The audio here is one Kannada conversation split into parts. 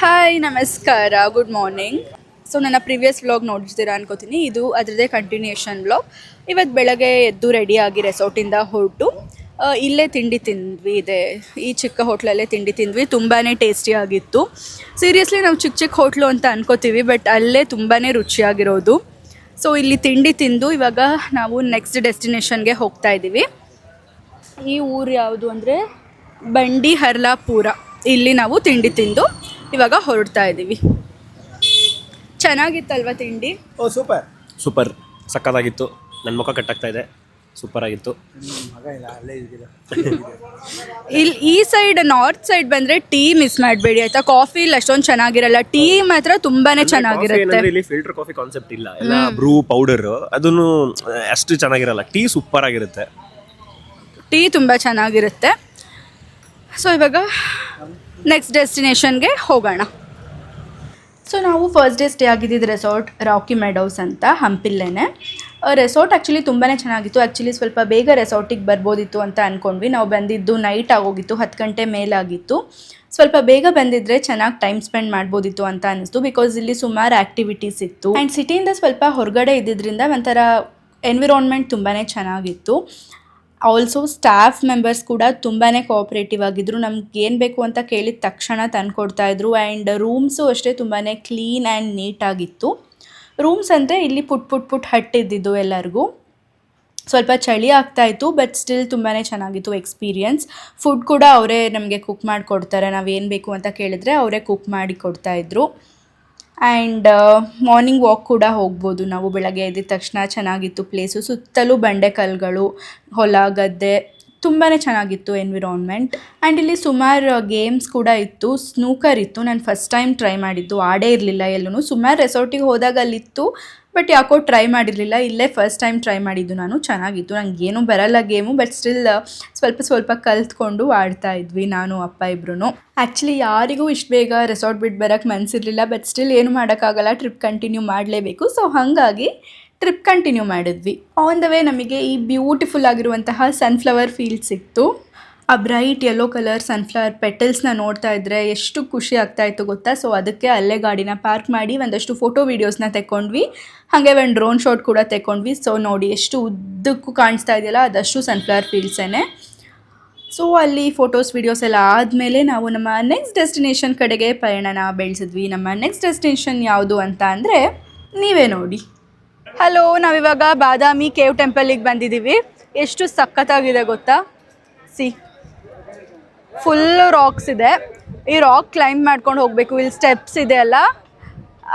ಹಾಯ್ ನಮಸ್ಕಾರ, ಗುಡ್ ಮಾರ್ನಿಂಗ್. ಸೊ ನನ್ನ ಪ್ರೀವಿಯಸ್ ವ್ಲಾಗ್ ನೋಡಿರ್ತೀರಾ ಅನ್ಕೋತೀನಿ. ಇದು ಅದರದ್ದೇ ಕಂಟಿನ್ಯೂಷನ್ ವ್ಲಾಗ್. ಇವತ್ತು ಬೆಳಗ್ಗೆ ಎದ್ದು ರೆಡಿಯಾಗಿ ರೆಸಾರ್ಟಿಂದ ಹೊರಟು ಇಲ್ಲೇ ತಿಂಡಿ ತಿಂದ್ವಿ. ಈ ಚಿಕ್ಕ ಹೋಟ್ಲಲ್ಲೇ ತಿಂಡಿ ತಿಂದ್ವಿ. ತುಂಬಾ ಟೇಸ್ಟಿಯಾಗಿತ್ತು. ಸೀರಿಯಸ್ಲಿ ನಾವು ಚಿಕ್ಕ ಚಿಕ್ಕ ಹೋಟ್ಲು ಅಂತ ಅನ್ಕೋತೀವಿ, ಬಟ್ ಅಲ್ಲೇ ತುಂಬಾ ರುಚಿಯಾಗಿರೋದು. ಸೊ ಇಲ್ಲಿ ತಿಂಡಿ ತಿಂದು ಇವಾಗ ನಾವು ನೆಕ್ಸ್ಟ್ ಡೆಸ್ಟಿನೇಷನ್ಗೆ ಹೋಗ್ತಾ ಇದ್ದೀವಿ. ಈ ಊರು ಯಾವುದು ಅಂದರೆ ಬಂಡಿ ಹರ್ಲಾಪುರ. ಇಲ್ಲಿ ನಾವು ತಿಂಡಿ ತಿಂದು ಇವಾಗ ಹೊರಡ್ತಾ ಇದ್ದೀವಿ. ಚೆನ್ನಾಗಿತ್ತಲ್ವ ತಿಂಡಿ? ಓ ಸೂಪರ್ ಸೂಪರ್, ಸಕ್ಕತ್ತಾಗಿತ್ತು. ನನ್ನ ಮುಖ ಕಟ್ಟಾಗ್ತಾ ಇದೆ. ಸೂಪರ್ ಆಗಿತ್ತು. ಇಲ್ಲಿ ಈ ಸೈಡ್ ನಾರ್ತ್ ಸೈಡ್ ಬಂದರೆ ಟೀ ಮಿಸ್ ಮಾಡಬೇಡಿ ಆಯಿತಾ. ಕಾಫಿ ಇಲ್ಲಿ ಅಷ್ಟೊಂದು ಚೆನ್ನಾಗಿರಲ್ಲ, ಟೀ ಮಾತ್ರ ತುಂಬಾ ಚೆನ್ನಾಗಿರುತ್ತೆ. ಇಲ್ಲಿ ಫಿಲ್ಟರ್ ಕಾಫಿ ಕಾನ್ಸೆಪ್ಟ್ ಇಲ್ಲ, ಎಲ್ಲ ಬ್ರೂ ಪೌಡರ್, ಅದನ್ನು ಅಷ್ಟು ಚೆನ್ನಾಗಿರಲ್ಲ. ಟೀ ಸೂಪರ್ ಆಗಿರುತ್ತೆ. ಟೀ ತುಂಬ ಚೆನ್ನಾಗಿರುತ್ತೆ. ಸೊ ಇವಾಗ ನೆಕ್ಸ್ಟ್ ಡೆಸ್ಟಿನೇಷನ್ಗೆ ಹೋಗೋಣ. ಸೊ ನಾವು ಫಸ್ಟ್ ಡೇ ಸ್ಟೇ ಆಗಿದ್ದಿದ್ದು ರೆಸಾರ್ಟ್ ರಾಕಿ ಮೆಡೋಸ್ ಅಂತ, ಹಂಪಿಲ್ಲೇನೆ. ರೆಸಾರ್ಟ್ ಆ್ಯಕ್ಚುಲಿ ತುಂಬಾ ಚೆನ್ನಾಗಿತ್ತು. ಆ್ಯಕ್ಚುಲಿ ಸ್ವಲ್ಪ ಬೇಗ ರೆಸಾರ್ಟಿಗೆ ಬರ್ಬೋದಿತ್ತು ಅಂತ ಅಂದ್ಕೊಂಡ್ವಿ. ನಾವು ಬಂದಿದ್ದು ನೈಟ್ ಆಗೋಗಿತ್ತು, 10 ಗಂಟೆ ಮೇಲಾಗಿತ್ತು. ಸ್ವಲ್ಪ ಬೇಗ ಬಂದಿದ್ದರೆ ಚೆನ್ನಾಗಿ ಟೈಮ್ ಸ್ಪೆಂಡ್ ಮಾಡ್ಬೋದಿತ್ತು ಅಂತ ಅನ್ನಿಸ್ತು. ಬಿಕಾಸ್ ಇಲ್ಲಿ ಸುಮಾರು ಆ್ಯಕ್ಟಿವಿಟೀಸ್ ಇತ್ತು. ಆ್ಯಂಡ್ ಸಿಟಿಯಿಂದ ಸ್ವಲ್ಪ ಹೊರಗಡೆ ಇದ್ದಿದ್ದರಿಂದ ಒಂಥರ ಎನ್ವಿರಾನ್ಮೆಂಟ್ ತುಂಬಾ ಚೆನ್ನಾಗಿತ್ತು. ಆಲ್ಸೋ ಸ್ಟಾಫ್ ಮೆಂಬರ್ಸ್ ಕೂಡ ತುಂಬಾ ಕೋಆಪ್ರೇಟಿವ್ ಆಗಿದ್ದರು. ನಮ್ಗೆ ಏನು ಬೇಕು ಅಂತ ಕೇಳಿದ ತಕ್ಷಣ ತಂದುಕೊಡ್ತಾಯಿದ್ರು. ಆ್ಯಂಡ್ ರೂಮ್ಸು ಅಷ್ಟೇ ತುಂಬಾ ಕ್ಲೀನ್ ಆ್ಯಂಡ್ ನೀಟಾಗಿತ್ತು. ರೂಮ್ಸ್ ಅಂದರೆ ಇಲ್ಲಿ ಪುಟ್ ಹಟ್ ಇದ್ದಿದ್ದು ಎಲ್ಲರಿಗೂ. ಸ್ವಲ್ಪ ಚಳಿ ಆಗ್ತಾಯಿತ್ತು, ಬಟ್ ಸ್ಟಿಲ್ ತುಂಬಾ ಚೆನ್ನಾಗಿತ್ತು ಎಕ್ಸ್ಪೀರಿಯನ್ಸ್. ಫುಡ್ ಕೂಡ ಅವರೇ ನಮಗೆ ಕುಕ್ ಮಾಡಿಕೊಡ್ತಾರೆ. ನಾವೇನು ಬೇಕು ಅಂತ ಕೇಳಿದರೆ ಅವರೇ ಕುಕ್ ಮಾಡಿ ಕೊಡ್ತಾಯಿದ್ರು. ಆ್ಯಂಡ್ ಮಾರ್ನಿಂಗ್ ವಾಕ್ ಕೂಡ ಹೋಗ್ಬೋದು ನಾವು. ಬೆಳಗ್ಗೆ ಎದ್ದ ತಕ್ಷಣ ಚೆನ್ನಾಗಿತ್ತು ಪ್ಲೇಸು. ಸುತ್ತಲೂ ಬಂಡೆಕಲ್ಲುಗಳು, ಹೊಲ ಗದ್ದೆ, ತುಂಬಾ ಚೆನ್ನಾಗಿತ್ತು ಎನ್ವಿರಾನ್ಮೆಂಟ್. ಆ್ಯಂಡ್ ಇಲ್ಲಿ ಸುಮಾರು ಗೇಮ್ಸ್ ಕೂಡ ಇತ್ತು. ಸ್ನೂಕರ್ ಇತ್ತು, ನಾನು ಫಸ್ಟ್ ಟೈಮ್ ಟ್ರೈ ಮಾಡಿದ್ದು. ಆಡೇ ಇರಲಿಲ್ಲ ಎಲ್ಲೂ. ಸುಮಾರು ರೆಸಾರ್ಟಿಗೆ ಹೋದಾಗ ಅಲ್ಲಿತ್ತು, ಬಟ್ ಯಾಕೋ ಟ್ರೈ ಮಾಡಿರಲಿಲ್ಲ. ಇಲ್ಲೇ ಫಸ್ಟ್ ಟೈಮ್ ಟ್ರೈ ಮಾಡಿದ್ದು ನಾನು. ಚೆನ್ನಾಗಿತ್ತು. ನನಗೇನು ಬರಲ್ಲ ಗೇಮು, ಬಟ್ ಸ್ಟಿಲ್ ಸ್ವಲ್ಪ ಕಲ್ತ್ಕೊಂಡು ಆಡ್ತಾ ಇದ್ವಿ ನಾನು ಅಪ್ಪ ಇಬ್ರು. ಆ್ಯಕ್ಚುಲಿ ಯಾರಿಗೂ ಇಷ್ಟು ಬೇಗ ರೆಸಾರ್ಟ್ ಬಿಟ್ಟು ಬರೋಕ್ಕೆ ಮನಸ್ಸಿರಲಿಲ್ಲ, ಬಟ್ ಸ್ಟಿಲ್ ಏನು ಮಾಡೋಕ್ಕಾಗಲ್ಲ, ಟ್ರಿಪ್ ಕಂಟಿನ್ಯೂ ಮಾಡಲೇಬೇಕು. ಸೊ ಹಾಗಾಗಿ ಟ್ರಿಪ್ ಕಂಟಿನ್ಯೂ ಮಾಡಿದ್ವಿ. ಆನ್ ದ ವೇ ನಮಗೆ ಈ ಬ್ಯೂಟಿಫುಲ್ ಆಗಿರುವಂತಹ ಸನ್ಫ್ಲವರ್ ಫೀಲ್ಡ್ ಸಿಕ್ತು. ಆ ಬ್ರೈಟ್ ಯೆಲ್ಲೋ ಕಲರ್ ಸನ್ಫ್ಲವರ್ ಪೆಟಲ್ಸ್ನ ನೋಡ್ತಾ ಇದ್ದರೆ ಎಷ್ಟು ಖುಷಿ ಆಗ್ತಾಯಿತ್ತು ಗೊತ್ತಾ. ಸೊ ಅದಕ್ಕೆ ಅಲ್ಲೇ ಗಾಡಿನ ಪಾರ್ಕ್ ಮಾಡಿ ಒಂದಷ್ಟು ಫೋಟೋ ವೀಡಿಯೋಸ್ನ ತೆಕ್ಕೊಂಡ್ವಿ. ಹಾಗೆ ಒಂದು ಡ್ರೋನ್ ಶಾಟ್ ಕೂಡ ತೆಕ್ಕೊಂಡ್ವಿ. ಸೊ ನೋಡಿ ಎಷ್ಟು ಉದ್ದಕ್ಕೂ ಕಾಣಿಸ್ತಾ ಇದೆಯಲ್ಲ, ಅದಷ್ಟು ಸನ್ಫ್ಲವರ್ ಫೀಲ್ಡ್ಸೇ. ಸೊ ಅಲ್ಲಿ ಫೋಟೋಸ್ ವೀಡಿಯೋಸ್ ಎಲ್ಲ ಆದಮೇಲೆ ನಾವು ನಮ್ಮ ನೆಕ್ಸ್ಟ್ ಡೆಸ್ಟಿನೇಷನ್ ಕಡೆಗೆ ಪಯಣನ ಬೆಳೆಸಿದ್ವಿ. ನಮ್ಮ ನೆಕ್ಸ್ಟ್ ಡೆಸ್ಟಿನೇಷನ್ ಯಾವುದು ಅಂತ ಅಂದರೆ ನೀವೇ ನೋಡಿ. ಹಲೋ, ನಾವಿವಾಗ ಬಾದಾಮಿ ಕೇವ್ ಟೆಂಪಲಿಗೆ ಬಂದಿದ್ದೀವಿ. ಎಷ್ಟು ಸಖತ್ತಾಗಿದೆ ಗೊತ್ತಾ. ಫುಲ್ ರಾಕ್ಸ್ ಇದೆ. ಈ ರಾಕ್ ಕ್ಲೈಂಬ್ ಮಾಡ್ಕೊಂಡು ಹೋಗಬೇಕು. ಇಲ್ಲಿ ಸ್ಟೆಪ್ಸ್ ಇದೆ ಅಲ್ಲ,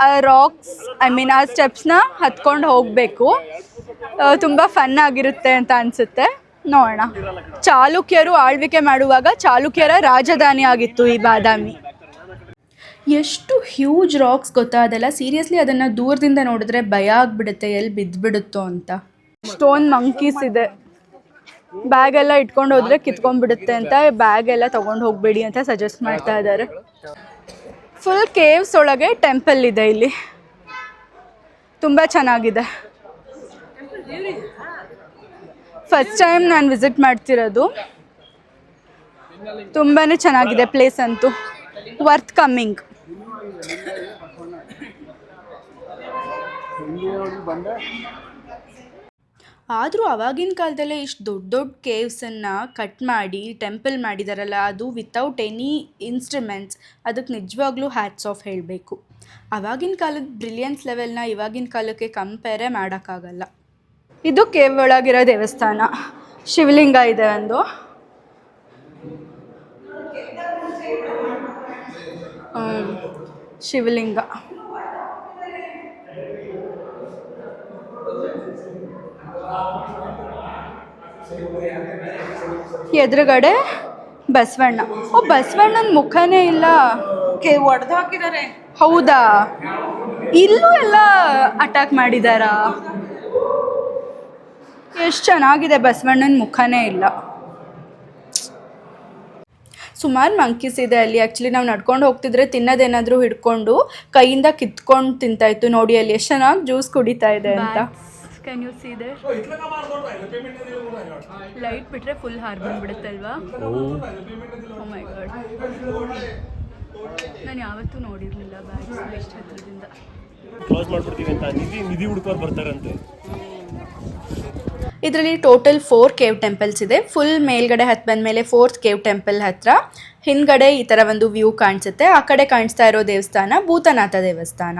ಆ ರಾಕ್ಸ್ ಆ ಸ್ಟೆಪ್ಸ್ನ ಹತ್ಕೊಂಡು ಹೋಗಬೇಕು. ತುಂಬ ಫನ್ ಆಗಿರುತ್ತೆ ಅಂತ ಅನಿಸುತ್ತೆ. ನೋಡೋಣ. ಚಾಲುಕ್ಯರು ಆಳ್ವಿಕೆ ಮಾಡುವಾಗ ಚಾಲುಕ್ಯರ ರಾಜಧಾನಿ ಆಗಿತ್ತು ಈ ಬಾದಾಮಿ. ಎಷ್ಟು ಹ್ಯೂಜ್ ರಾಕ್ಸ್ ಗೊತ್ತಾ ಅದೆಲ್ಲ. ಸೀರಿಯಸ್ಲಿ ಅದನ್ನು ದೂರದಿಂದ ನೋಡಿದ್ರೆ ಭಯ ಆಗಿಬಿಡುತ್ತೆ, ಎಲ್ಲಿ ಬಿದ್ದುಬಿಡುತ್ತೋ ಅಂತ. ಸ್ಟೋನ್ ಮಂಕೀಸ್ ಇದೆ. ಬ್ಯಾಗೆಲ್ಲ ಇಟ್ಕೊಂಡು ಹೋದರೆ ಕಿತ್ಕೊಂಡ್ಬಿಡುತ್ತೆ ಅಂತ ಬ್ಯಾಗೆಲ್ಲ ತೊಗೊಂಡು ಹೋಗಬೇಡಿ ಅಂತ ಸಜೆಸ್ಟ್ ಮಾಡ್ತಾ ಇದ್ದಾರೆ. ಫುಲ್ ಕೇವ್ಸ್ ಒಳಗೆ ಟೆಂಪಲ್ ಇದೆ ಇಲ್ಲಿ. ತುಂಬ ಚೆನ್ನಾಗಿದೆ. ಫಸ್ಟ್ ಟೈಮ್ ನಾನು ವಿಸಿಟ್ ಮಾಡ್ತಿರೋದು. ತುಂಬಾ ಚೆನ್ನಾಗಿದೆ ಪ್ಲೇಸ್ ಅಂತೂ. Worth coming. ಆದರೂ ಆವಾಗಿನ ಕಾಲದಲ್ಲೇ ಇಷ್ಟು ದೊಡ್ಡ ಕೇವ್ಸನ್ನು ಕಟ್ ಮಾಡಿ ಟೆಂಪಲ್ ಮಾಡಿದಾರಲ್ಲ, ಅದು ವಿತೌಟ್ ಎನಿ ಇನ್ಸ್ಟ್ರುಮೆಂಟ್ಸ್. ಅದಕ್ಕೆ ನಿಜವಾಗ್ಲೂ ಹ್ಯಾಟ್ಸ್ ಆಫ್ ಹೇಳಬೇಕು. ಆವಾಗಿನ ಕಾಲದ ಬ್ರಿಲಿಯನ್ಸ್ ಲೆವೆಲ್ನ ಇವಾಗಿನ ಕಾಲಕ್ಕೆ ಕಂಪೇರೇ ಮಾಡೋಕ್ಕಾಗಲ್ಲ. ಇದು ಕೇವ್ ಒಳಗಿರೋ ದೇವಸ್ಥಾನ. ಶಿವಲಿಂಗ ಇದೆ ಒಂದು. ಶಿವಲಿಂಗ. ಎದುರುಗಡೆ ಬಸವಣ್ಣ. ಬಸವಣ್ಣನ ಮುಖನೇ ಇಲ್ಲ, ಒಡೆದು ಹಾಕಿದ್ದಾರೆ. ಹೌದಾ? ಇಲ್ಲೂ ಎಲ್ಲ ಅಟ್ಯಾಕ್ ಮಾಡಿದಾರಾ? ಎಷ್ಟು ಚೆನ್ನಾಗಿದೆ, ಬಸವಣ್ಣನ ಮುಖನೇ ಇಲ್ಲ. ಸುಮಾರು ಮಂಕೀಸ್ ಇದೆ ಅಲ್ಲಿ. ಆ್ಯಕ್ಚುಲಿ ನಾವು ನಡ್ಕೊಂಡು ಹೋಗ್ತಿದ್ರೆ ತಿನ್ನೋದೇನಾದರೂ ಹಿಡ್ಕೊಂಡು ಕೈಯಿಂದ ಕಿತ್ಕೊಂಡು ತಿಂತಾಯಿತ್ತು. ನೋಡಿ ಅಲ್ಲಿ ಎಷ್ಟು ಚೆನ್ನಾಗಿ ಜ್ಯೂಸ್ ಕುಡಿತಾ ಇದೆ ಅಂತ. Can you see there? Light ಬಿಟ್ಟರೆ ಫುಲ್ ಹಾರ್ ಬಂದ್ಬಿಡುತ್ತಲ್ವಾ. Oh my god. ನಾನು ಯಾವತ್ತೂ ನೋಡಿರಲಿಲ್ಲ ಬ್ಯಾಗ್ಸ್ ಎಷ್ಟು ಹತ್ತಿರದಿಂದ. ಕ್ಲೋಸ್ ಮಾಡ್ಬಿಡ್ತೀವಿ ಅಂತ ನಿಧಿ ಹುಡ್ಕೋರು ಬರ್ತಾರಂತೆ. ಇದರಲ್ಲಿ ಟೋಟಲ್ 4 ಕೇವ್ ಟೆಂಪಲ್ಸ್ ಇದೆ. ಫುಲ್ ಮೇಲ್ಗಡೆ ಹತ್ತು ಬಂದಮೇಲೆ 4th ಕೇವ್ ಟೆಂಪಲ್ ಹತ್ರ ಹಿಂದ್ಗಡೆ ಈ ಥರ ಒಂದು ವ್ಯೂ ಕಾಣಿಸುತ್ತೆ. ಆ ಕಡೆ ಕಾಣಿಸ್ತಾ ಇರೋ ದೇವಸ್ಥಾನ ಭೂತನಾಥ ದೇವಸ್ಥಾನ.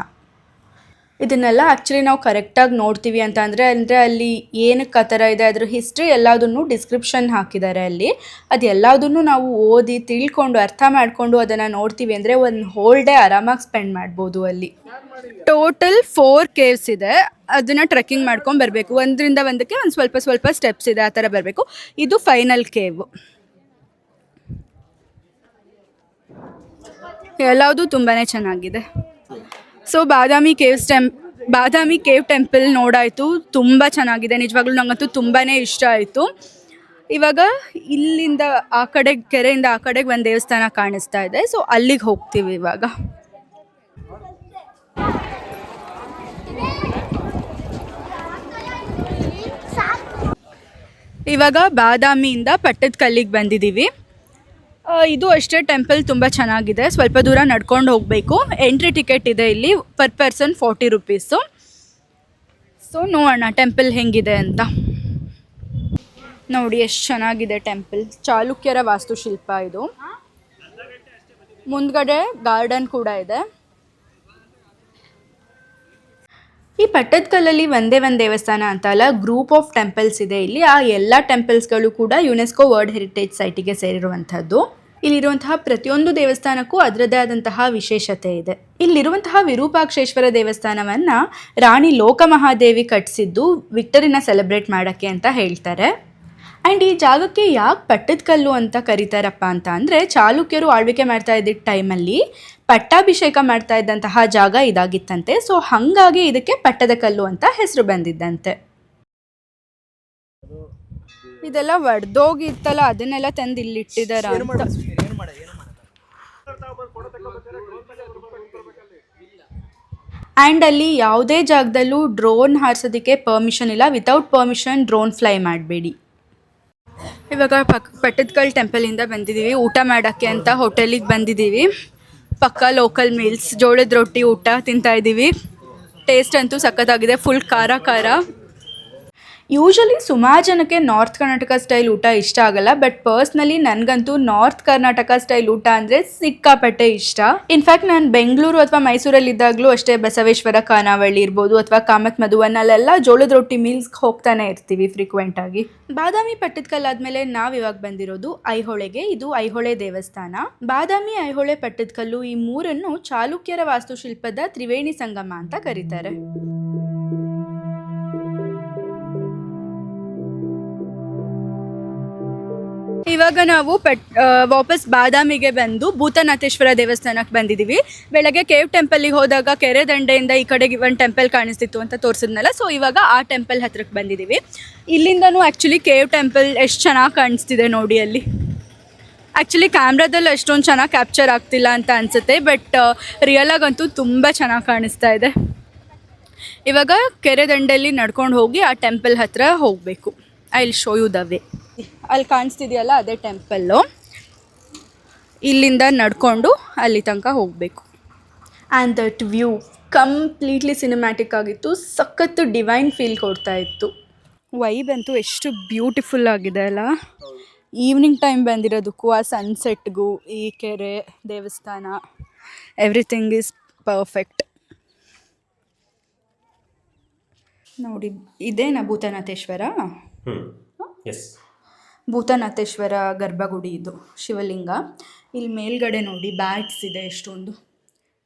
ಇದನ್ನೆಲ್ಲ ಆ್ಯಕ್ಚುಲಿ ನಾವು ಕರೆಕ್ಟಾಗಿ ನೋಡ್ತೀವಿ ಅಂತ ಅಂದರೆ ಅಲ್ಲಿ ಏನಕ್ಕೆ ಆ ಥರ ಇದೆ ಅದ್ರ ಹಿಸ್ಟ್ರಿ ಎಲ್ಲದನ್ನು ಡಿಸ್ಕ್ರಿಪ್ಷನ್ ಹಾಕಿದ್ದಾರೆ ಅಲ್ಲಿ. ಅದು ಎಲ್ಲದನ್ನು ನಾವು ಓದಿ ತಿಳ್ಕೊಂಡು ಅರ್ಥ ಮಾಡಿಕೊಂಡು ಅದನ್ನು ನೋಡ್ತೀವಿ ಅಂದರೆ ಒಂದು ಹೋಲ್ ಡೇ ಆರಾಮಾಗಿ ಸ್ಪೆಂಡ್ ಮಾಡ್ಬೋದು ಅಲ್ಲಿ. ಟೋಟಲ್ 4 ಕೇವ್ಸ್ ಇದೆ. ಅದನ್ನು ಟ್ರೆಕ್ಕಿಂಗ್ ಮಾಡ್ಕೊಂಡು ಬರಬೇಕು. ಒಂದರಿಂದ ಒಂದಕ್ಕೆ ಒಂದು ಸ್ವಲ್ಪ ಸ್ಟೆಪ್ಸ್ ಇದೆ, ಆ ಥರ ಬರಬೇಕು. ಇದು ಫೈನಲ್ ಕೇವ್. ಎಲ್ಲದೂ ತುಂಬಾ ಚೆನ್ನಾಗಿದೆ. ಸೊ ಬಾದಾಮಿ ಕೇವ್ ಟೆಂಪಲ್ ನೋಡಾಯಿತು. ತುಂಬ ಚೆನ್ನಾಗಿದೆ ನಿಜವಾಗ್ಲೂ. ನನಗಂತೂ ತುಂಬಾ ಇಷ್ಟ ಆಯಿತು. ಇವಾಗ ಇಲ್ಲಿಂದ ಆ ಕಡೆ ಕೆರೆಯಿಂದ ಆ ಕಡೆಗೆ ಒಂದು ದೇವಸ್ಥಾನ ಕಾಣಿಸ್ತಾ ಇದೆ. ಸೊ ಅಲ್ಲಿಗೆ ಹೋಗ್ತೀವಿ ಇವಾಗ. ಇವಾಗ ಬಾದಾಮಿಯಿಂದ ಪಟ್ಟದಕಲ್ಲಿಗೆ ಬಂದಿದ್ದೀವಿ. ಇದು ಅಷ್ಟೇ ಟೆಂಪಲ್ ತುಂಬ ಚೆನ್ನಾಗಿದೆ. ಸ್ವಲ್ಪ ದೂರ ನಡ್ಕೊಂಡು ಹೋಗಬೇಕು. ಎಂಟ್ರಿ ಟಿಕೆಟ್ ಇದೆ ಇಲ್ಲಿ, ಪರ್ ಪರ್ಸನ್ 40 ರೂಪೀಸು. ಸೊ ನೋಡೋಣ ಟೆಂಪಲ್ ಹೆಂಗಿದೆ ಅಂತ. ನೋಡಿ ಎಷ್ಟು ಚೆನ್ನಾಗಿದೆ ಟೆಂಪಲ್. ಚಾಲುಕ್ಯರ ವಾಸ್ತುಶಿಲ್ಪ ಇದು. ಮುಂದ್ಗಡೆ ಗಾರ್ಡನ್ ಕೂಡ ಇದೆ. ಈ ಪಟ್ಟದಕಲ್ಲಲ್ಲಿ ಒಂದೇ ಒಂದು ದೇವಸ್ಥಾನ ಅಂತ ಅಲ್ಲ, ಗ್ರೂಪ್ ಆಫ್ ಟೆಂಪಲ್ಸ್ ಇದೆ ಇಲ್ಲಿ. ಆ ಎಲ್ಲ ಟೆಂಪಲ್ಸ್ಗಳು ಕೂಡ ಯುನೆಸ್ಕೋ ವರ್ಲ್ಡ್ ಹೆರಿಟೇಜ್ ಸೈಟಿಗೆ ಸೇರಿರುವಂಥದ್ದು. ಇಲ್ಲಿರುವಂತಹ ಪ್ರತಿಯೊಂದು ದೇವಸ್ಥಾನಕ್ಕೂ ಅದರದ್ದೇ ಆದಂತಹ ವಿಶೇಷತೆ ಇದೆ. ಇಲ್ಲಿರುವಂತಹ ವಿರೂಪಾಕ್ಷೇಶ್ವರ ದೇವಸ್ಥಾನವನ್ನು ರಾಣಿ ಲೋಕಮಹಾದೇವಿ ಕಟ್ಟಿಸಿದ್ದು ವಿಕ್ಟರಿನ ಸೆಲೆಬ್ರೇಟ್ ಮಾಡೋಕ್ಕೆ ಅಂತ ಹೇಳ್ತಾರೆ. ಆ್ಯಂಡ್ ಈ ಜಾಗಕ್ಕೆ ಯಾಕೆ ಪಟ್ಟದಕಲ್ಲು ಅಂತ ಕರೀತಾರಪ್ಪ ಅಂತ ಅಂದರೆ, ಚಾಲುಕ್ಯರು ಆಳ್ವಿಕೆ ಮಾಡ್ತಾ ಇದ್ದಿದ್ದ ಟೈಮಲ್ಲಿ ಪಟ್ಟಾಭಿಷೇಕ ಮಾಡ್ತಾ ಇದ್ದಂತಹ ಜಾಗ ಇದಾಗಿತ್ತಂತೆ. ಸೊ ಹಾಗಾಗಿ ಇದಕ್ಕೆ ಪಟ್ಟದಕಲ್ಲು ಅಂತ ಹೆಸರು ಬಂದಿದ್ದಂತೆ. ಇದೆಲ್ಲ ಒಡೆದೋಗಿತ್ತಲ್ಲ, ಅದನ್ನೆಲ್ಲ ತಂದು ಇಲ್ಲಿಟ್ಟಿದ್ದಾರೆ ಅಂತ. ಆ್ಯಂಡ್ ಅಲ್ಲಿ ಯಾವುದೇ ಜಾಗದಲ್ಲೂ ಡ್ರೋನ್ ಹಾರಿಸೋದಕ್ಕೆ ಪರ್ಮಿಷನ್ ಇಲ್ಲ. ವಿತೌಟ್ ಪರ್ಮಿಷನ್ ಡ್ರೋನ್ ಫ್ಲೈ ಮಾಡಬೇಡಿ. ಇವಾಗ ಪಟ್ಟದಕಲ್ ಟೆಂಪಲಿಂದ ಬಂದಿದ್ದೀವಿ. ಊಟ ಮಾಡೋಕ್ಕೆ ಅಂತ ಹೋಟೆಲಿಗೆ ಬಂದಿದ್ದೀವಿ. ಪಕ್ಕ ಲೋಕಲ್ ಮೀಲ್ಸ್, ಜೋಳದ ರೊಟ್ಟಿ ಊಟ ತಿಂತಾಯಿದ್ದೀವಿ. ಟೇಸ್ಟ್ ಅಂತೂ ಸಖತ್ತಾಗಿದೆ. ಫುಲ್ ಖಾರ ಖಾರ. ಯೂಶಲಿ ಸುಮಾರು ಜನಕ್ಕೆ ನಾರ್ತ್ ಕರ್ನಾಟಕ ಸ್ಟೈಲ್ ಊಟ ಇಷ್ಟ ಆಗಲ್ಲ. ಬಟ್ ಪರ್ಸ್ನಲಿ ನನಗಂತೂ ನಾರ್ತ್ ಕರ್ನಾಟಕ ಸ್ಟೈಲ್ ಊಟ ಅಂದರೆ ಸಿಕ್ಕಾಪಟ್ಟೆ ಇಷ್ಟ. ಇನ್ಫ್ಯಾಕ್ಟ್ ನಾನು ಬೆಂಗಳೂರು ಅಥವಾ ಮೈಸೂರಲ್ಲಿ ಇದ್ದಾಗಲೂ ಅಷ್ಟೇ, ಬಸವೇಶ್ವರ ಖಾನಾವಳಿ ಇರ್ಬೋದು ಅಥವಾ ಕಾಮತ್ ಮಧುವನ್ನಲ್ಲೆಲ್ಲ ಜೋಳದ ರೊಟ್ಟಿ ಮೀಲ್ಸ್ಗೆ ಹೋಗ್ತಾನೆ ಇರ್ತೀವಿ ಫ್ರೀಕ್ವೆಂಟಾಗಿ. ಬಾದಾಮಿ ಪಟ್ಟದಕಲ್ ಆದಮೇಲೆ ನಾವು ಇವಾಗ ಬಂದಿರೋದು ಐಹೊಳೆಗೆ. ಇದು ಐಹೊಳೆ ದೇವಸ್ಥಾನ. ಬಾದಾಮಿ, ಐಹೊಳೆ, ಪಟ್ಟದಕಲ್ಲು ಈ ಮೂರನ್ನು ಚಾಲುಕ್ಯರ ವಾಸ್ತುಶಿಲ್ಪದ ತ್ರಿವೇಣಿ ಸಂಗಮ ಅಂತ ಕರೀತಾರೆ. ಇವಾಗ ನಾವು ವಾಪಸ್ ಬಾದಾಮಿಗೆ ಬಂದು ಭೂತನಾಥೇಶ್ವರ ದೇವಸ್ಥಾನಕ್ಕೆ ಬಂದಿದ್ದೀವಿ. ಬೆಳಗ್ಗೆ ಕೇವ್ ಟೆಂಪಲ್ಲಿಗೆ ಹೋದಾಗ ಕೆರೆ ದಂಡೆಯಿಂದ ಈ ಕಡೆಗೆ ಒಂದು ಟೆಂಪಲ್ ಕಾಣಿಸ್ತಿತ್ತು ಅಂತ ತೋರಿಸಿದ್ನಲ್ಲ. ಸೊ ಇವಾಗ ಆ ಟೆಂಪಲ್ ಹತ್ರಕ್ಕೆ ಬಂದಿದ್ದೀವಿ. ಇಲ್ಲಿಂದನೂ ಆ್ಯಕ್ಚುಲಿ ಕೇವ್ ಟೆಂಪಲ್ ಎಷ್ಟು ಚೆನ್ನಾಗಿ ಕಾಣಿಸ್ತಿದೆ ನೋಡಿ ಅಲ್ಲಿ. ಆ್ಯಕ್ಚುಲಿ ಕ್ಯಾಮ್ರಾದಲ್ಲಿ ಅಷ್ಟೊಂದು ಚೆನ್ನಾಗಿ ಕ್ಯಾಪ್ಚರ್ ಆಗ್ತಿಲ್ಲ ಅಂತ ಅನಿಸುತ್ತೆ, ಬಟ್ ರಿಯಲಾಗಂತೂ ತುಂಬ ಚೆನ್ನಾಗಿ ಕಾಣಿಸ್ತಾ ಇದೆ. ಇವಾಗ ಕೆರೆ ದಂಡೆಯಲ್ಲಿ ನಡ್ಕೊಂಡು ಹೋಗಿ ಆ ಟೆಂಪಲ್ ಹತ್ರ ಹೋಗಬೇಕು. I will show you the way. ಅಲ್ಲಿ ಕಾಣಿಸ್ತಿದೆಯಲ್ಲ ಅದೇ ಟೆಂಪಲ್ಲು. ಇಲ್ಲಿಂದ ನಡ್ಕೊಂಡು ಅಲ್ಲಿ ತನಕ ಹೋಗಬೇಕು. And that view completely cinematic ಆಗಿತ್ತು. ಸಖತ್ತು ಡಿವೈನ್ ಫೀಲ್ ಕೊಡ್ತಾ ಇತ್ತು. ವೈಬ್ ಅಂತೂ ಎಷ್ಟು ಬ್ಯೂಟಿಫುಲ್ ಆಗಿದೆ ಅಲ್ಲ. ಈವ್ನಿಂಗ್ ಟೈಮ್ ಬಂದಿರೋದಕ್ಕೂ ಆ ಸನ್ಸೆಟ್ಗೂ ಈ ಕೆರೆ, ದೇವಸ್ಥಾನ, ಎವ್ರಿಥಿಂಗ್ ಈಸ್ ಪರ್ಫೆಕ್ಟ್. ನೋಡಿ, ಇದೇನಾ ಭೂತನಾಥೇಶ್ವರ? ಎಸ್, ಭೂತನಾಥೇಶ್ವರ ಗರ್ಭಗುಡಿ ಇದು, ಶಿವಲಿಂಗ. ಇಲ್ಲಿ ಮೇಲ್ಗಡೆ ನೋಡಿ ಬ್ಯಾಟ್ಸ್ ಇದೆ, ಎಷ್ಟೊಂದು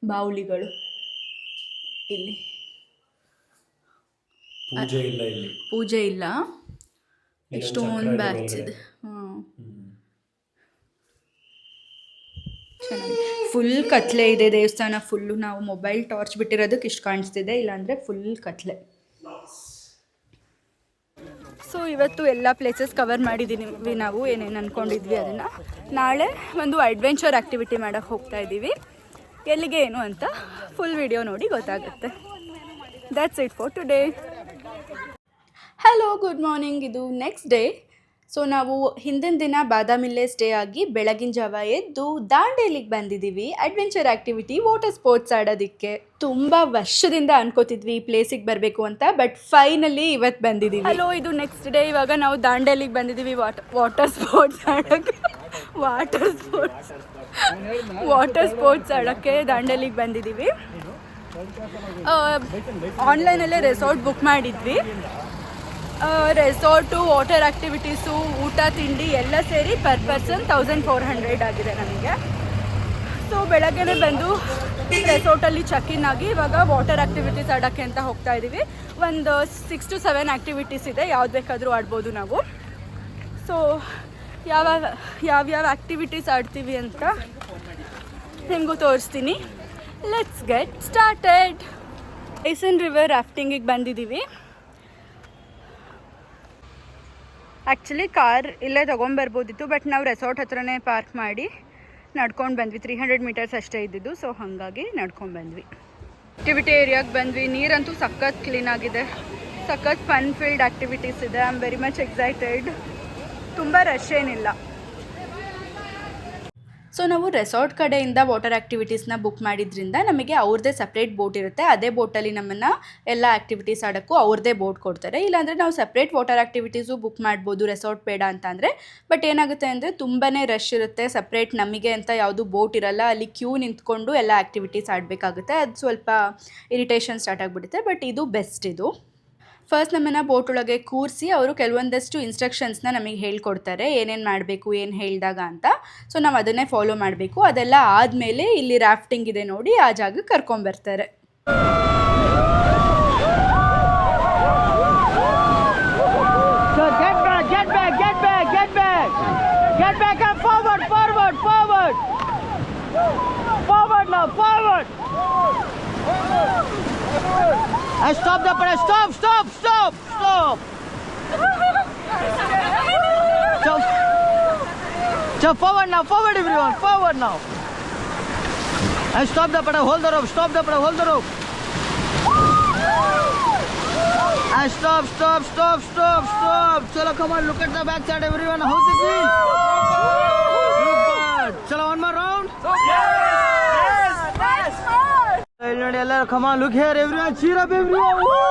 ಬಾವುಲಿಗಳು. ಇಲ್ಲಿ ಪೂಜೆ ಇಲ್ಲ, ಎಷ್ಟೊಂದು ಬ್ಯಾಟ್ಸ್ ಇದೆ. ಚೆನ್ನಾಗಿ ಫುಲ್ ಕತ್ಲೆ ಇದೆ ದೇವಸ್ಥಾನ ಫುಲ್ಲು. ನಾವು ಮೊಬೈಲ್ ಟಾರ್ಚ್ ಬಿಟ್ಟಿರೋದಕ್ಕೆ ಇಷ್ಟು ಕಾಣಿಸ್ತಿದೆ, ಇಲ್ಲಾಂದರೆ ಫುಲ್ ಕತ್ಲೆ. ಸೊ ಇವತ್ತು ಎಲ್ಲ ಪ್ಲೇಸಸ್ ಕವರ್ ಮಾಡಿದ್ದೀವಿ ನಾವು, ಏನೇನು ಅಂದ್ಕೊಂಡಿದ್ವಿ ಅದನ್ನು. ನಾಳೆ ಒಂದು ಅಡ್ವೆಂಚರ್ ಆ್ಯಕ್ಟಿವಿಟಿ ಮಾಡೋಕ್ಕೆ ಹೋಗ್ತಾ ಇದ್ದೀವಿ. ಎಲ್ಲಿಗೆ ಏನು ಅಂತ ಫುಲ್ ವಿಡಿಯೋ ನೋಡಿ ಗೊತ್ತಾಗುತ್ತೆ. That's it for today. Hello, good morning. ಇದು ನೆಕ್ಸ್ಟ್ ಡೇ. ಸೊ ನಾವು ಹಿಂದಿನ ದಿನ ಬಾದಾಮಿಲ್ಲೇ ಸ್ಟೇ ಆಗಿ ಬೆಳಗಿನ ಜಾವ ಎದ್ದು ದಾಂಡೇಲಿಗೆ ಬಂದಿದ್ದೀವಿ ಅಡ್ವೆಂಚರ್ ಆ್ಯಕ್ಟಿವಿಟಿ ವಾಟರ್ ಸ್ಪೋರ್ಟ್ಸ್ ಆಡೋದಕ್ಕೆ. ತುಂಬ ವರ್ಷದಿಂದ ಅನ್ಕೋತಿದ್ವಿ ಈ ಪ್ಲೇಸಿಗೆ ಬರಬೇಕು ಅಂತ, ಬಟ್ ಫೈನಲಿ ಇವತ್ತು ಬಂದಿದ್ದೀವಿ. ಹಲೋ, ಇದು ನೆಕ್ಸ್ಟ್ ಡೇ. ಇವಾಗ ನಾವು ದಾಂಡೇಲಿಗೆ ಬಂದಿದ್ದೀವಿ ವಾಟರ್ ಸ್ಪೋರ್ಟ್ಸ್ ಆಡೋಕ್ಕೆ. ವಾಟರ್ ಸ್ಪೋರ್ಟ್ಸ್ ಆಡೋಕ್ಕೆ ದಾಂಡೇಲಿಗೆ ಬಂದಿದ್ದೀವಿ. ಆನ್ಲೈನಲ್ಲೇ ರೆಸಾರ್ಟ್ ಬುಕ್ ಮಾಡಿದ್ವಿ. ರೆಸಾರ್ಟು, ವಾಟರ್ ಆ್ಯಕ್ಟಿವಿಟೀಸು, ಊಟ ತಿಂಡಿ ಎಲ್ಲ ಸೇರಿ ಪರ್ ಪರ್ಸನ್ 1400 ಆಗಿದೆ ನಮಗೆ. ಸೊ ಬೆಳಗ್ಗೆನೇ ಬಂದು ರೆಸಾರ್ಟಲ್ಲಿ ಚೆಕ್ ಇನ್ ಆಗಿ ಇವಾಗ ವಾಟರ್ ಆ್ಯಕ್ಟಿವಿಟೀಸ್ ಆಡೋಕ್ಕೆ ಅಂತ ಹೋಗ್ತಾ ಇದ್ದೀವಿ. ಒಂದು 6 to 7 ಆ್ಯಕ್ಟಿವಿಟೀಸ್ ಇದೆ, ಯಾವ್ದು ಬೇಕಾದರೂ ಆಡ್ಬೋದು ನಾವು. ಸೊ ಯಾವ್ಯಾವ ಆ್ಯಕ್ಟಿವಿಟೀಸ್ ಆಡ್ತೀವಿ ಅಂತ ನಿಮಗೂ ತೋರಿಸ್ತೀನಿ. Let's get started. ಐಸನ್ ರಿವರ್ ರಾಫ್ಟಿಂಗಿಗೆ ಬಂದಿದ್ದೀವಿ. ಆ್ಯಕ್ಚುಲಿ ಕಾರ್ ಇಲ್ಲೇ ತೊಗೊಂಬರ್ಬೋದಿತ್ತು, ಬಟ್ ನಾವು ರೆಸಾರ್ಟ್ ಹತ್ರನೇ ಪಾರ್ಕ್ ಮಾಡಿ ನಡ್ಕೊಂಡು ಬಂದ್ವಿ. 300 ಮೀಟರ್ಸ್ ಅಷ್ಟೇ ಇದ್ದಿದ್ದು, ಸೊ ಹಾಗಾಗಿ ನಡ್ಕೊಂಡು ಬಂದ್ವಿ. ಆ್ಯಕ್ಟಿವಿಟಿ ಏರಿಯಾಗೆ ಬಂದ್ವಿ. ನೀರಂತೂ ಸಖತ್ ಕ್ಲೀನಾಗಿದೆ, ಸಖತ್ ಫನ್ ಫೀಲ್ಡ್ ಆ್ಯಕ್ಟಿವಿಟೀಸ್ ಇದೆ. I am very much excited. ತುಂಬ ರಶ್ ಏನಿಲ್ಲ. ಸೊ ನಾವು ರೆಸಾರ್ಟ್ ಕಡೆಯಿಂದ ವಾಟರ್ ಆ್ಯಕ್ಟಿವಿಟೀಸ್ನ ಬುಕ್ ಮಾಡಿದ್ರಿಂದ ನಮಗೆ ಅವ್ರದ್ದೇ ಸಪ್ರೇಟ್ ಬೋಟ್ ಇರುತ್ತೆ. ಅದೇ ಬೋಟಲ್ಲಿ ನಮ್ಮನ್ನು ಎಲ್ಲ ಆ್ಯಕ್ಟಿವಿಟೀಸ್ ಆಡೋಕ್ಕೂ ಅವ್ರದ್ದೇ ಬೋಟ್ ಕೊಡ್ತಾರೆ. ಇಲ್ಲಾಂದರೆ ನಾವು ಸಪ್ರೇಟ್ ವಾಟರ್ ಆ್ಯಕ್ಟಿವಿಟೀಸು ಬುಕ್ ಮಾಡ್ಬೋದು ರೆಸಾರ್ಟ್ ಬೇಡ ಅಂತ ಅಂದರೆ. ಬಟ್ ಏನಾಗುತ್ತೆ ಅಂದರೆ ತುಂಬಾ ರಶ್ ಇರುತ್ತೆ, ಸಪ್ರೇಟ್ ನಮಗೆ ಅಂತ ಯಾವುದು ಬೋಟ್ ಇರಲ್ಲ. ಅಲ್ಲಿ ಕ್ಯೂ ನಿಂತ್ಕೊಂಡು ಎಲ್ಲ ಆ್ಯಕ್ಟಿವಿಟೀಸ್ ಆಡಬೇಕಾಗುತ್ತೆ. ಅದು ಸ್ವಲ್ಪ ಇರಿಟೇಷನ್ ಸ್ಟಾರ್ಟ್ ಆಗಿಬಿಡುತ್ತೆ. ಬಟ್ ಇದು ಬೆಸ್ಟ್. ಇದು ಫಸ್ಟ್ ನಮ್ಮನ್ನು ಬೋಟ್ ಒಳಗೆ ಕೂರಿಸಿ ಅವರು ಕೆಲವೊಂದಷ್ಟು ಇನ್ಸ್ಟ್ರಕ್ಷನ್ಸ್ನ ನಮಗೆ ಹೇಳ್ಕೊಡ್ತಾರೆ, ಏನೇನು ಮಾಡಬೇಕು ಏನು ಹೇಳಿದಾಗ ಅಂತ. ಸೊ ನಾವು ಅದನ್ನೇ ಫಾಲೋ ಮಾಡಬೇಕು. ಅದೆಲ್ಲ ಆದಮೇಲೆ ಇಲ್ಲಿ ರಾಫ್ಟಿಂಗ್ ಇದೆ ನೋಡಿ, ಆ ಜಾಗಕ್ಕೆ ಕರ್ಕೊಂಬರ್ತಾರೆ. Stop the press! Stop! Stop! Stop! Stop! So forward now! Forward everyone! Forward now! And stop the pedal! Hold the rope! Stop the pedal! Hold the rope! And stop! Stop! Stop! Stop! Stop! Chalo, come on! Look at the back side, everyone! How's it feel? Good! Chalo, one more round! Yes! Yes! Come on, look here, everyone. Cheer up, everyone. Woo!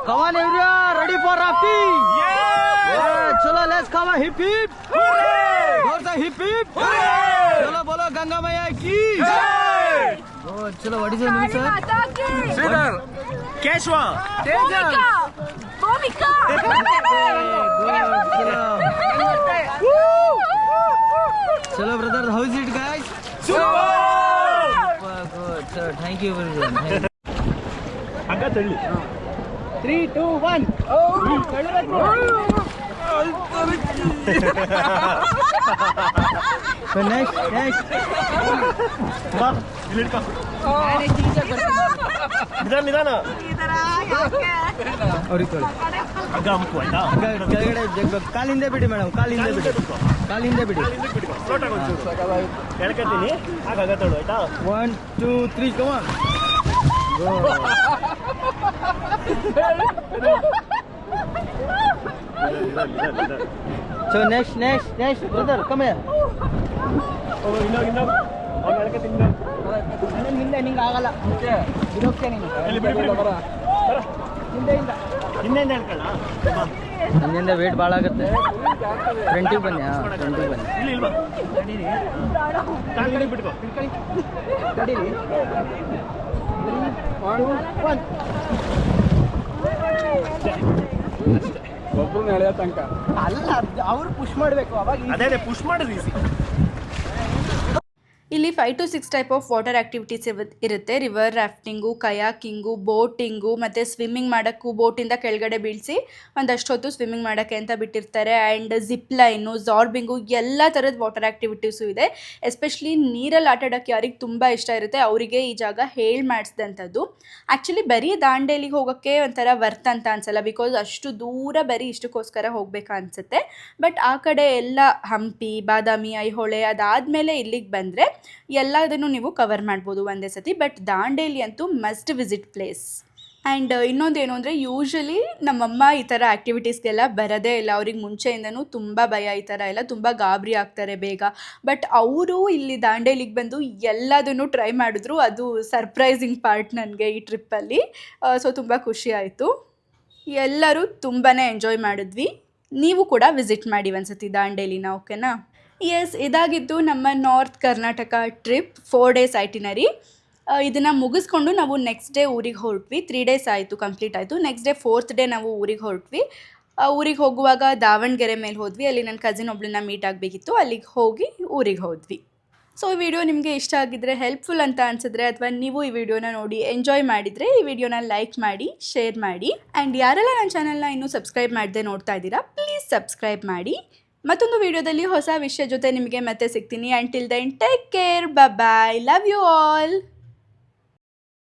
Come on, everyone. Ready for rafting? Yeah. Chalo, let's come on. Hip hip. Hooray! Doors are hip hip. Hooray! Chalo, bolo Ganga Maya ki. Jai! Good. Chalo, what is your name, sir? Sridhar. Keshwa. Bhumika. Bhumika. Chalo, brother. How is it, guys? Super. Good, sir. Thank you, everyone. ಹಗ್ಗ ತಳ್ಳಿ. 3, 2, 1. So next. ಬಾ, ಇಲ್ಲಿ ಇಟ್ಕೋ. ನಿಧಾನ. ಅವ್ರಿಗೆ ತೊಳಿ. ಹಗ್ಗ ಅಮ್ಕು ಆಯ್ತಾ? ಕೆಳಗಡೆ ಕಾಲಿಂದ ಬಿಡಿ ಮೇಡಮ್, ಕಾಲಿಂದ ಬಿಡಿ. ಫ್ಲೋಟ್ ಆಗೋದು. ಎಳ್ಕತ್ತೀನಿ, ಆಗ ಹಗ್ಗ ತೊಳು ಆಯ್ತಾ? 1, 2, 3, come on. Go. So next, brother, come here. ಇನ್ನೊಂದು ಅವ್ನು ಎಳ್ಕತ್ತೀನಿ. ಹಿಂದೆ ನಿಂಗೆ ಆಗಲ್ಲ, ಬಿಡೋಕ್ಕೆ ನೀನು. ಬರ ಹಿಂದೆಯಿಂದ ಹೇಳ್ಕೊಳ್ಳ. ಹಿಂದಿಂದ ವೇಟ್ ಭಾಳ ಆಗುತ್ತೆ. ಫ್ರಂಟಿಗೆ ಬನ್ನಿ. ಫ್ರಂಟಿಗೆ ಬನ್ನಿ. ಇಲ್ಲಿ ಇಲ್ವಾ? ಕಾಲ್ ಬಿಟ್ಕೋ. ತಡೀರಿ. 3, 2, 1. ಒಬ್ಬರು ನಡೆಯೋ ತನಕ ಅಲ್ಲ, ಅವ್ರು ಪುಷ್ ಮಾಡಬೇಕು, ಅವಾಗ ಅದೇ ಪುಷ್ ಮಾಡೋದು ಈಸಿ. ಇಲ್ಲಿ 5 to 6 type of water activities ಇರುತ್ತೆ. ರಿವರ್ ರಾಫ್ಟಿಂಗು, ಕಯಾಕಿಂಗು, ಬೋಟಿಂಗು ಮತ್ತು ಸ್ವಿಮ್ಮಿಂಗ್ ಮಾಡೋಕ್ಕೂ ಬೋಟಿಂದ ಕೆಳಗಡೆ ಬೀಳಿಸಿ ಒಂದಷ್ಟು ಹೊತ್ತು ಸ್ವಿಮ್ಮಿಂಗ್ ಮಾಡೋಕ್ಕೆ ಅಂತ ಬಿಟ್ಟಿರ್ತಾರೆ. ಆ್ಯಂಡ್ ಜಿಪ್ ಲೈನು, ಜಾರ್ಬಿಂಗು, ಎಲ್ಲ ಥರದ ವಾಟರ್ ಆ್ಯಕ್ಟಿವಿಟೀಸು ಇದೆ. ಎಸ್ಪೆಷಲಿ ನೀರಲ್ಲಿ ಆಟ ಆಡೋಕ್ಕೆ ಯಾರಿಗೆ ತುಂಬ ಇಷ್ಟ ಇರುತ್ತೆ ಅವರಿಗೆ ಈ ಜಾಗ ಹೇಳಿ ಮಾಡಿಸಿದಂಥದ್ದು. ಆ್ಯಕ್ಚುಲಿ ಬರೀ ದಾಂಡೇಲಿಗೆ ಹೋಗೋಕ್ಕೆ ಒಂಥರ ವರ್ತ್ ಅಂತ ಅನ್ಸಲ್ಲ, ಬಿಕಾಸ್ ಅಷ್ಟು ದೂರ ಬರೀ ಇಷ್ಟಕ್ಕೋಸ್ಕರ ಹೋಗ್ಬೇಕಾ ಅನಿಸುತ್ತೆ. ಬಟ್ ಆ ಕಡೆ ಎಲ್ಲ ಹಂಪಿ, ಬಾದಾಮಿ, ಐಹೊಳೆ ಅದಾದಮೇಲೆ ಇಲ್ಲಿಗೆ ಬಂದರೆ ಎಲ್ಲದನ್ನು ನೀವು ಕವರ್ ಮಾಡ್ಬೋದು ಒಂದೇ ಸತಿ. ಬಟ್ ದಾಂಡೇಲಿ ಅಂತೂ ಮಸ್ಟ್ ವಿಸಿಟ್ ಪ್ಲೇಸ್. ಆ್ಯಂಡ್ ಇನ್ನೊಂದೇನು ಅಂದರೆ ಯೂಶ್ವಲಿ ನಮ್ಮಮ್ಮ ಈ ಥರ ಆ್ಯಕ್ಟಿವಿಟೀಸ್ಗೆಲ್ಲ ಬರೋದೇ ಇಲ್ಲ. ಅವ್ರಿಗೆ ಮುಂಚೆಯಿಂದನೂ ತುಂಬ ಭಯ ಈ ಥರ ಎಲ್ಲ, ತುಂಬ ಗಾಬರಿ ಆಗ್ತಾರೆ ಬೇಗ. ಬಟ್ ಅವರು ಇಲ್ಲಿ ದಾಂಡೇಲಿಗೆ ಬಂದು ಎಲ್ಲದನ್ನು ಟ್ರೈ ಮಾಡಿದ್ರು. ಅದು ಸರ್ಪ್ರೈಸಿಂಗ್ ಪಾರ್ಟ್ ನನಗೆ ಈ ಟ್ರಿಪ್ಪಲ್ಲಿ. ಸೊ ತುಂಬ ಖುಷಿ ಆಯಿತು. ಎಲ್ಲರೂ ತುಂಬಾ ಎಂಜಾಯ್ ಮಾಡಿದ್ವಿ. ನೀವು ಕೂಡ ವಿಸಿಟ್ ಮಾಡಿ ಒಂದ್ಸತಿ ದಾಂಡೇಲಿನ, ಓಕೆನಾ? ಎಸ್, ಇದಾಗಿದ್ದು ನಮ್ಮ north Karnataka trip 4 days itinerary. ಇದನ್ನು ಮುಗಿಸ್ಕೊಂಡು ನಾವು ನೆಕ್ಸ್ಟ್ ಡೇ ಊರಿಗೆ ಹೊರಟ್ವಿ. 3 ಡೇಸ್ ಆಯಿತು, ಕಂಪ್ಲೀಟ್ ಆಯಿತು. ನೆಕ್ಸ್ಟ್ ಡೇ 4th ಡೇ ನಾವು ಊರಿಗೆ ಹೊರಟ್ವಿ. ಊರಿಗೆ ಹೋಗುವಾಗ ದಾವಣಗೆರೆ ಮೇಲೆ ಹೋದ್ವಿ. ಅಲ್ಲಿ ನನ್ನ ಕಸಿನ್ ಒಬ್ಳನ್ನ ಮೀಟ್ ಆಗಬೇಕಿತ್ತು. ಅಲ್ಲಿಗೆ ಹೋಗಿ ಊರಿಗೆ ಹೋದ್ವಿ. ಸೊ ಈ ವಿಡಿಯೋ ನಿಮಗೆ ಇಷ್ಟ ಆಗಿದ್ದರೆ, ಹೆಲ್ಪ್ಫುಲ್ ಅಂತ ಅನಿಸಿದ್ರೆ, ಅಥವಾ ನೀವು ಈ ವಿಡಿಯೋನ ನೋಡಿ ಎಂಜಾಯ್ ಮಾಡಿದರೆ ಈ ವಿಡಿಯೋನ ಲೈಕ್ ಮಾಡಿ, ಶೇರ್ ಮಾಡಿ. ಆ್ಯಂಡ್ ಯಾರೆಲ್ಲ ನನ್ನ ಚಾನಲ್ನ ಇನ್ನೂ ಸಬ್ಸ್ಕ್ರೈಬ್ ಮಾಡದೆ ನೋಡ್ತಾ ಇದ್ದೀರಾ, ಪ್ಲೀಸ್ ಸಬ್ಸ್ಕ್ರೈಬ್ ಮಾಡಿ. ಮತ್ತೊಂದು ವಿಡಿಯೋದಲ್ಲಿ ಹೊಸ ವಿಷಯ ಜೊತೆ ನಿಮಗೆ ಮತ್ತೆ ಸಿಗ್ತೀನಿ. Until then take care, bye, love you all.